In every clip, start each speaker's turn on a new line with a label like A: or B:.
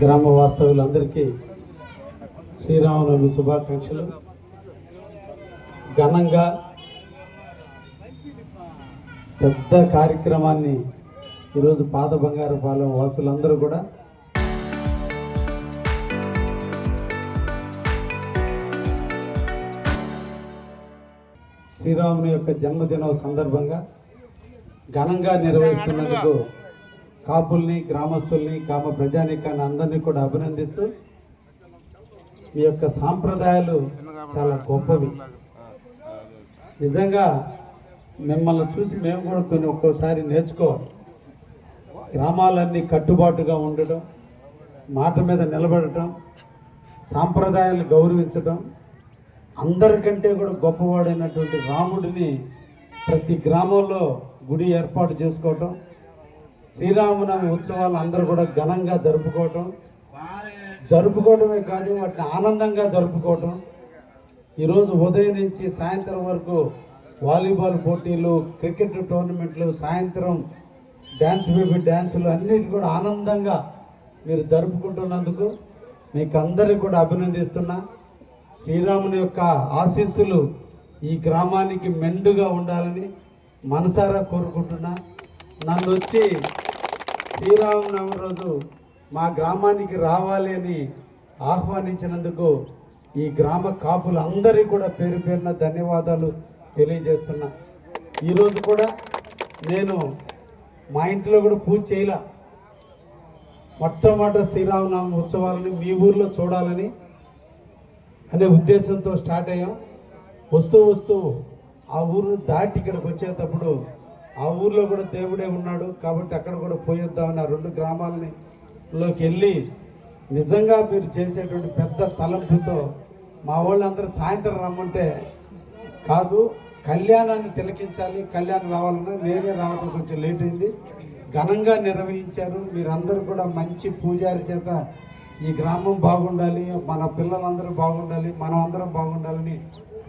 A: గ్రామ వాస్తవులందరికీ శ్రీరామనవమి శుభాకాంక్షలు. ఘనంగా పెద్ద కార్యక్రమాన్ని ఈరోజు పాత బంగారపాలెం వాసులందరూ కూడా శ్రీరాముని యొక్క జన్మదినం సందర్భంగా ఘనంగా నిర్వహిస్తున్నందుకు కాపుల్ని, గ్రామస్తుల్ని, గ్రామ ప్రజానీకాన్ని అందరినీ కూడా అభినందిస్తూ, ఈ యొక్క సాంప్రదాయాలు చాలా గొప్పవి. నిజంగా మిమ్మల్ని చూసి మేము కూడా కొన్ని ఒక్కోసారి నేర్చుకోవాలి. గ్రామాలన్నీ కట్టుబాటుగా ఉండటం, మాట మీద నిలబడటం, సాంప్రదాయాలు గౌరవించడం, అందరికంటే కూడా గొప్పవాడైనటువంటి రాముడిని ప్రతి గ్రామంలో గుడి ఏర్పాటు చేసుకోవటం, శ్రీరామనవమి ఉత్సవాలు అందరూ కూడా ఘనంగా జరుపుకోవటమే కాదు, వాటిని ఆనందంగా జరుపుకోవటం. ఈరోజు ఉదయం నుంచి సాయంత్రం వరకు వాలీబాల్ పోటీలు, క్రికెట్ టోర్నమెంట్లు, సాయంత్రం డ్యాన్స్ బేబీ డ్యాన్సులు అన్నిటి కూడా ఆనందంగా మీరు జరుపుకుంటున్నందుకు మీకు అందరికీ కూడా అభినందిస్తున్నా. శ్రీరాముని యొక్క ఆశీస్సులు ఈ గ్రామానికి మెండుగా ఉండాలని మనసారా కోరుకుంటున్నా. నన్ను వచ్చి శ్రీరామనవమి రోజు మా గ్రామానికి రావాలి అని ఆహ్వానించినందుకు ఈ గ్రామ కాపులందరికీ కూడా పేరు పేరున ధన్యవాదాలు తెలియజేస్తున్నా. ఈరోజు కూడా నేను మా ఇంట్లో కూడా పూజ చేయలే. మొట్టమొదటి శ్రీరామనవమి ఉత్సవాలని మీ ఊర్లో చూడాలని అనే ఉద్దేశంతో స్టార్ట్ అయ్యాం. వస్తూ ఆ ఊరు దాటి ఇక్కడికి వచ్చేటప్పుడు ఆ ఊర్లో కూడా దేవుడే ఉన్నాడు కాబట్టి అక్కడ కూడా పోయొద్దామని ఆ రెండు గ్రామాలలోకి వెళ్ళి నిజంగా మీరు చేసేటువంటి పెద్ద తలంపుతో మా వాళ్ళందరూ సాయంత్రం రమ్మంటే కాదు, కళ్యాణాన్ని తిలకించాలి, కళ్యాణం రావాలన్నా నేనే రావడం కొంచెం లేట్ అయింది. ఘనంగా నిర్వహించారు. మీరందరూ కూడా మంచి పూజారి చేత ఈ గ్రామం బాగుండాలి, మన పిల్లలందరూ బాగుండాలి, మనం అందరం బాగుండాలని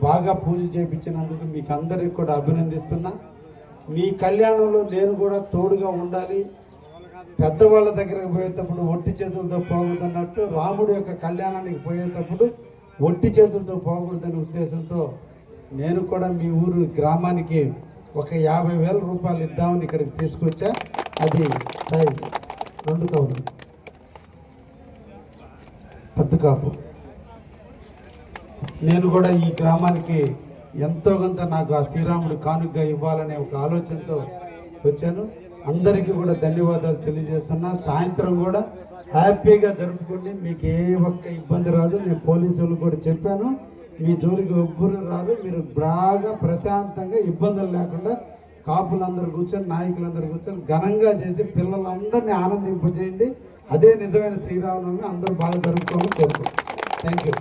A: బాగా పూజ చేయించినందుకు మీకు అందరికీ కూడా అభినందిస్తున్నా. మీ కళ్యాణంలో నేను కూడా తోడుగా ఉండాలి. పెద్దవాళ్ళ దగ్గరకు పోయేటప్పుడు ఒట్టి చేతులతో పోకూడదన్నట్టు రాముడి యొక్క కళ్యాణానికి పోయేటప్పుడు ఒట్టి చేతులతో పోకూడదనే ఉద్దేశంతో నేను కూడా మీ ఊరు గ్రామానికి ఒక 50,000 రూపాయలు ఇద్దామని ఇక్కడికి తీసుకొచ్చా. అది రెండు కవులు పత్తుకాపు. నేను కూడా ఈ గ్రామానికి ఎంతో కొంత నాకు ఆ శ్రీరాముడు కానుకగా ఇవ్వాలనే ఒక ఆలోచనతో వచ్చాను. అందరికీ కూడా ధన్యవాదాలు తెలియజేస్తున్నా. సాయంత్రం కూడా హ్యాపీగా జరుపుకోండి, మీకు ఏ ఒక్క ఇబ్బంది రాదు. నేను పోలీసులు కూడా చెప్పాను, మీ జోలికి ఎవ్వరు రాదు. మీరు బాగా ప్రశాంతంగా ఇబ్బందులు లేకుండా కాపులందరూ కూర్చొని, నాయకులందరూ కూర్చొని ఘనంగా చేసి పిల్లలందరినీ ఆనందింపజేయండి. అదే నిజమైన శ్రీరామనవమి. అందరూ బాగా జరుపుకోవాలని కోరుకుంటున్నాను. Thank you.